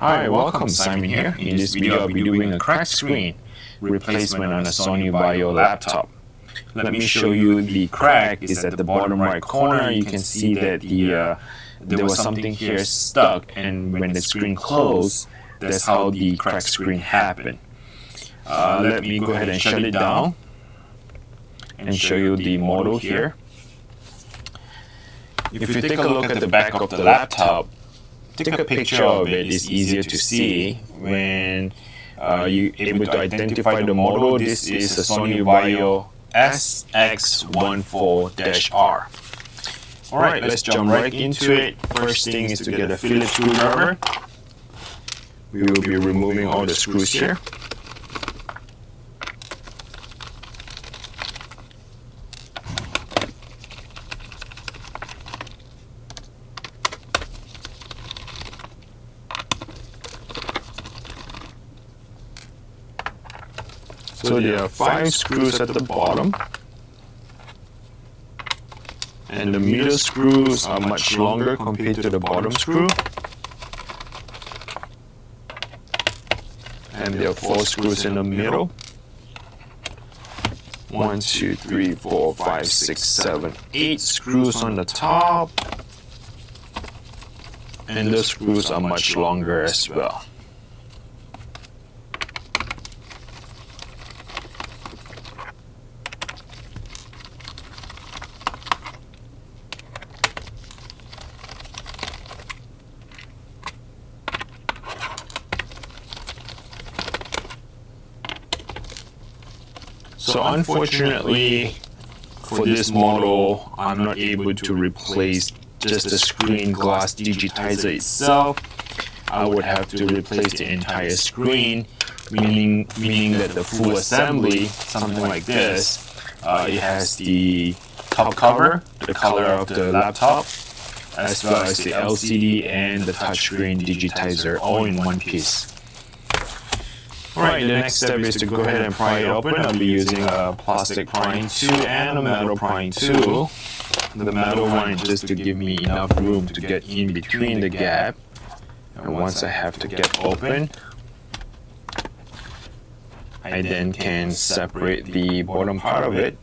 Hi, welcome, Simon here. In this video I'll be doing a cracked screen replacement on a Sony VAIO laptop. Let me show you the crack is at the bottom right corner. You can see that there was something here stuck, and when the screen closed, that's how the cracked screen happened. Let me go ahead and shut it down and show you the model here. If you take a look at the back of the laptop, take a picture of it. It's easier to see when you're able to identify the model. This is a Sony VAIO SX14-R. Alright, let's jump right into it. First thing is to get a Phillips screwdriver. We will be removing all the screws here. So there are 5 screws at the bottom, and the middle screws are much longer compared to the bottom screw, and there are 4 screws in the middle. 1, 2, 3, 4, 5, 6, 7, 8 screws on the top, and the screws are much longer as well. So unfortunately, for this model, I'm not able to replace just the screen glass digitizer itself. I would have to replace the entire screen, meaning that the full assembly, something like this, it has the top cover, the color of the laptop, as well as the LCD and the touchscreen digitizer all in one piece. Alright, the next step is to go ahead and pry it open. I'll be using a plastic prying tool and a metal prying tool. The metal one just to give me enough room to get in between the gap. And once I have the gap open, I then can separate the bottom part of it.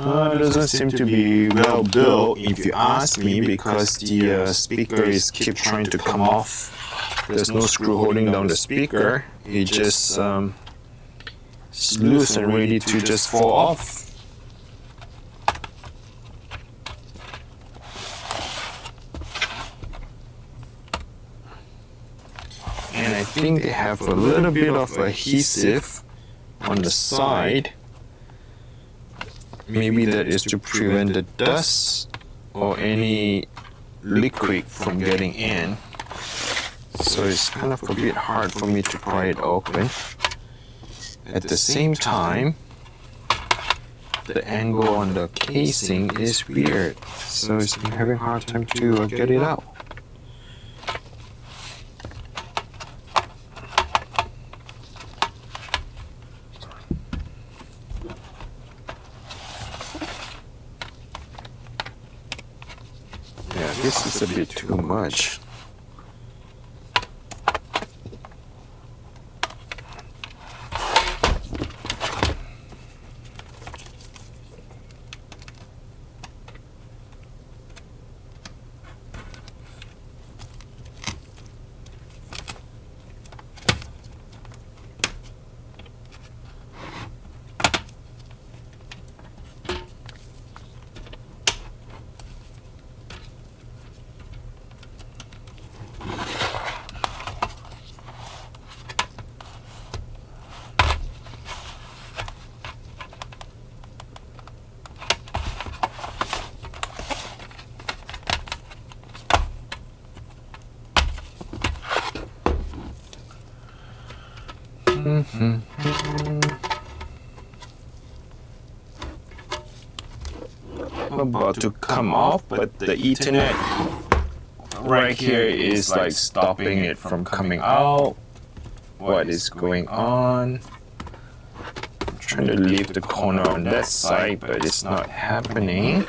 It doesn't seem to be well built, if you ask me, because the speaker is keep trying to come off. There's no screw holding down the speaker. It just is loose and ready to just fall off. and I think they have a little bit of adhesive on the side. Maybe that is to prevent the dust or any liquid from getting in. So it's kind of a bit hard for me to pry it open. At the same time, the angle on the casing is weird, so I'm having a hard time to get it out. Yeah, this is a bit too much. About to come off, but the Ethernet right here is like stopping it from coming out. What is going on? I'm trying to leave the corner on that side, but it's not happening.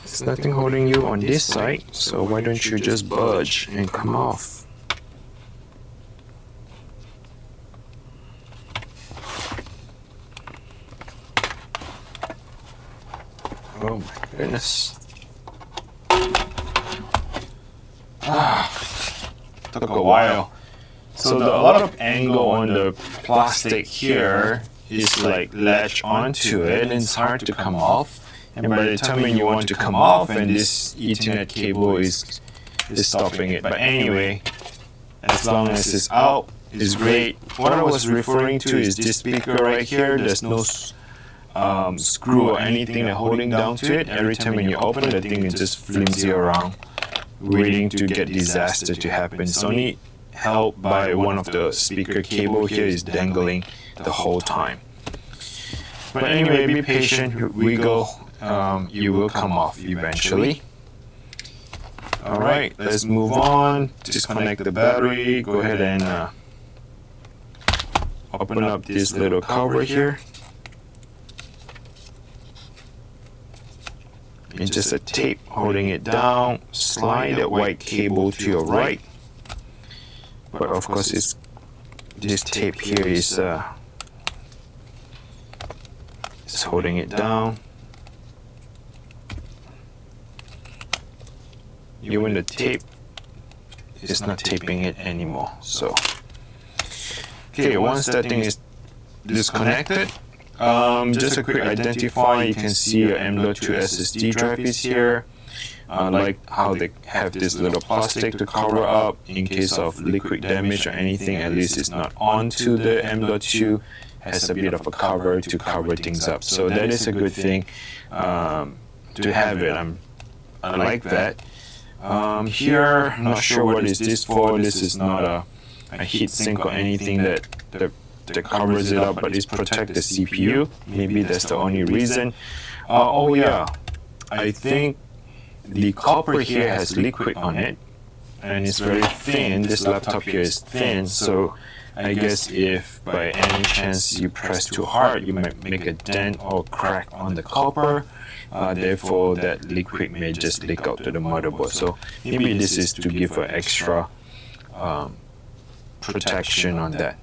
There's nothing holding you on this side, so why don't you just budge and come off? Oh my goodness. Took a while. So a lot of angle on the plastic here is like latch onto it, and it's hard to come off. And by the time when you want to come off, and this Ethernet cable is stopping it. But anyway, as long as it's out, it's great. What I was referring to is this speaker right here. There's no screw or anything that holding down to it. Every time when you open it, the thing is just flimsy around, waiting to get disaster to happen. It's only held by one of the speaker cable here is dangling the whole time. But anyway, be patient, wiggle, you will come off eventually. Alright, let's move on. Disconnect the battery. Go ahead and open up this little cover here. It's just a tape holding it down. Slide that white cable to your right. But of course, this tape here is holding it down. Even the tape is not taping it anymore. So, okay, once that thing is disconnected, just a quick identifier, you can see your M.2 SSD drive is here. Like how they have this little plastic to cover up in case of liquid damage or anything, at least it's not onto the M.2, has a bit of a cover to cover things up. So that is a good thing to have it. I like that. Here, I'm not sure what is this for. This is not a heat sink or anything that covers it up, but it's protect the CPU. Maybe that's the only reason. Oh yeah, I think the copper here has liquid on it, and it's very thin. This laptop here is thin, so I guess if by any chance you press too hard, you might make a dent or crack on the copper. Therefore, that liquid may just leak out to the motherboard. So maybe this is to give an extra protection on that.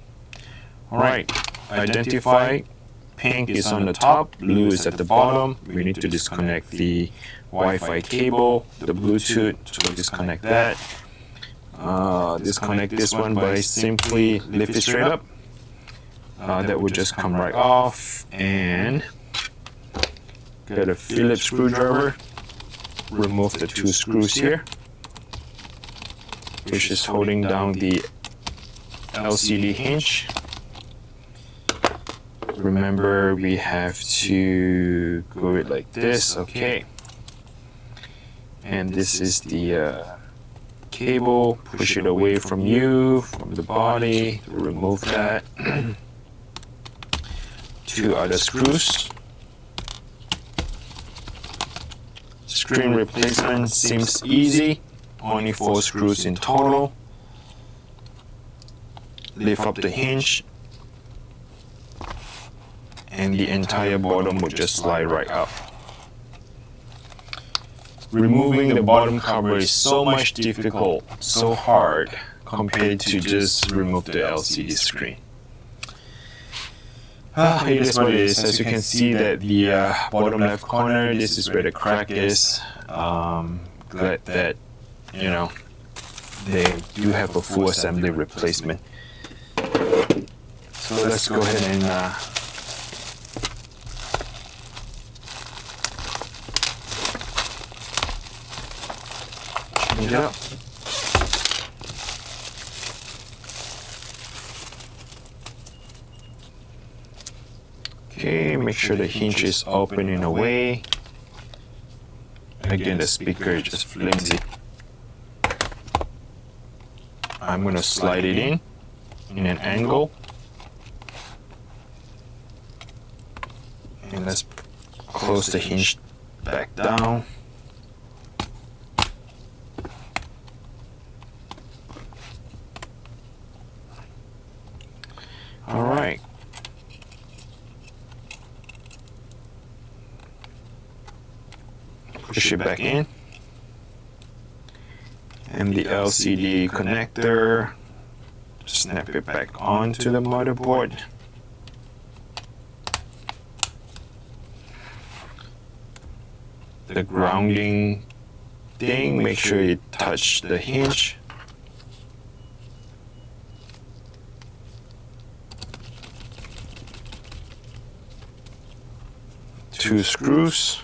Alright, identify. Pink is on the top, blue is at the bottom. We need to disconnect the Wi-Fi cable, the Bluetooth, so disconnect that. Disconnect this one by simply lift it straight up. That would just come right off, and get a Phillips screwdriver, remove the two screws here. which is holding down the LCD hinge. Remember, we have to go it like this, okay. And this is the cable. Push it away from you, from the body, remove that. 2 other screws. Screen replacement seems easy, only 4 screws in total. Lift up the hinge, and the entire bottom will just slide right up. Removing the bottom cover is so much difficult, so hard, compared to just remove the LCD screen. It is what it is. As you can see that the bottom left corner, this is where the crack is. Glad that, you know, they do have a full assembly replacement. So let's go ahead and change it up. Okay, make sure the hinge is open in a way. Again, the speaker is just flimsy. I'm going to slide it in an angle. And let's close the hinge back down. All right. Push it back in. And the LCD connector, snap it back onto the motherboard. The grounding thing, make sure you touch the hinge. Two screws.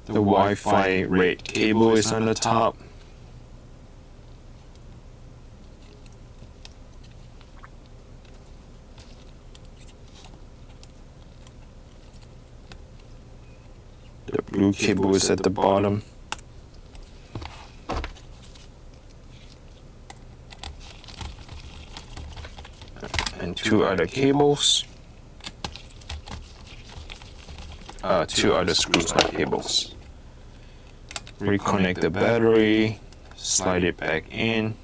The Wi-Fi red cable is on the top. The blue cable is at the bottom. And 2 other cables. 2 other screws or cables. Reconnect the battery, slide it back in.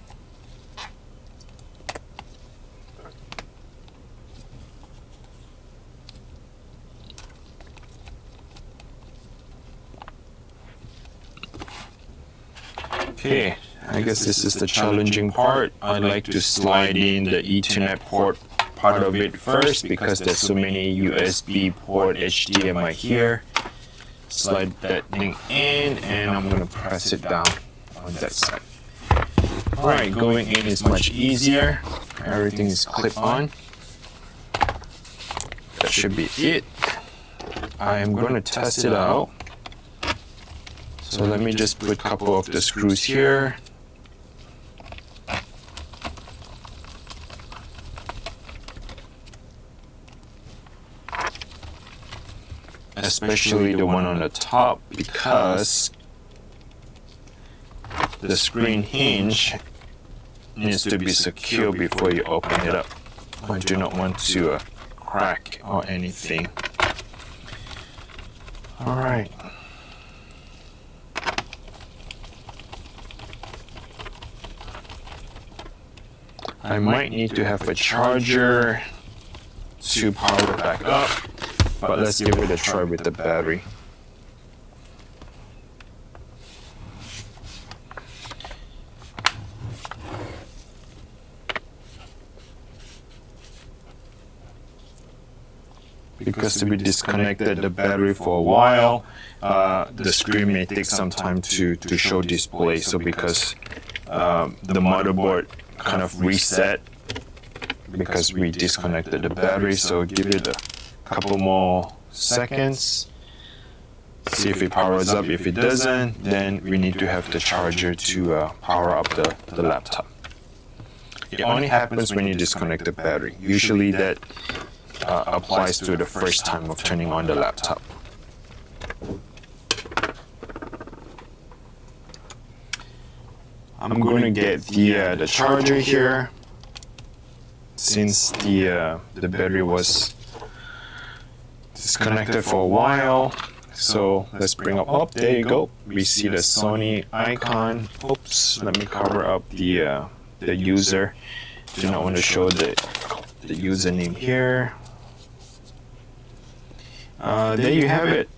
Okay, I guess this is the challenging part. I like to slide in the Ethernet port part of it first because there's so many USB port HDMI here. Slide that thing in and I'm going to press it down on that side. Alright, going in is much easier. Everything is clip on. That should be it. I am going to test it out. So let me just put a couple of the screws here. Especially the one on the top, because the screen hinge needs to be secure before you open it up. I do not want to crack or anything. Alright. I might need to have a charger to power it back up. But let's give it a try with the battery. Because we disconnected the battery for a while, the screen may take some time to show display. So because the motherboard kind of reset because we disconnected the battery, so give it a couple more seconds See if it powers up. If it doesn't, then we need to have the charger to power up the laptop. It only happens when you disconnect the battery. Usually that applies to the first time of turning on the laptop. I'm going to get the charger here, since the battery was disconnected for a while. So let's bring up, oh, there you go. We see the Sony icon. Oops, let me cover up the user. Do not want to show the username here. There you have it.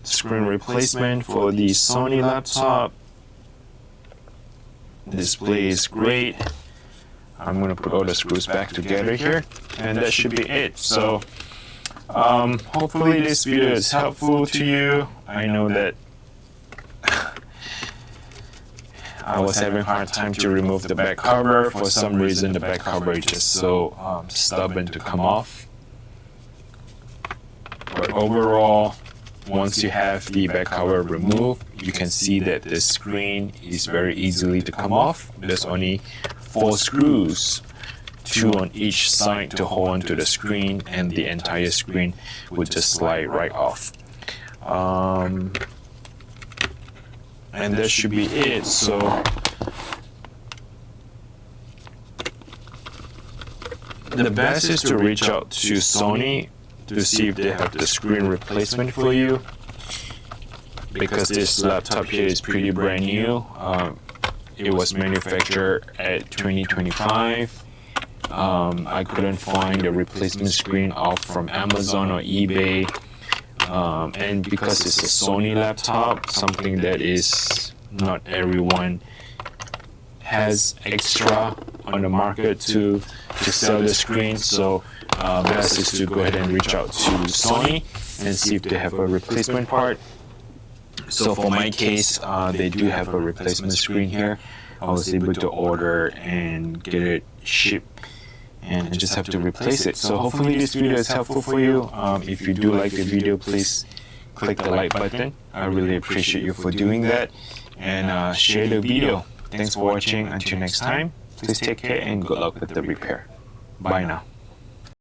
Screen replacement for the Sony laptop. Display is great. I'm going to put all the screws back together here, and that should be it. So hopefully this video is helpful to you. I know that I was having a hard time to remove the back cover. For some reason the back cover is just so stubborn to come off. But overall, once you have the back cover removed, you can see that the screen is very easily to come off. There's only 4 screws, 2 on each side to hold onto the screen, and the entire screen would just slide right off. And that should be it. So the best is to reach out to Sony to see if they have the screen replacement for you, because this laptop here is pretty brand new. It was manufactured at 2025. I couldn't find a replacement screen off from Amazon or eBay, and because it's a Sony laptop, something that is not everyone has extra on the market to sell the screen. So best is to go ahead and reach out to Sony and see if they have a replacement part. So for my case, they do have a replacement screen here. I was able to order and get it shipped, and I just have to replace it. So hopefully this video is helpful for you. If you do like the video, please click the like button. I really appreciate you for doing that, and share the video. Thanks for watching. Until next time, please take care and good luck with the repair. Bye now.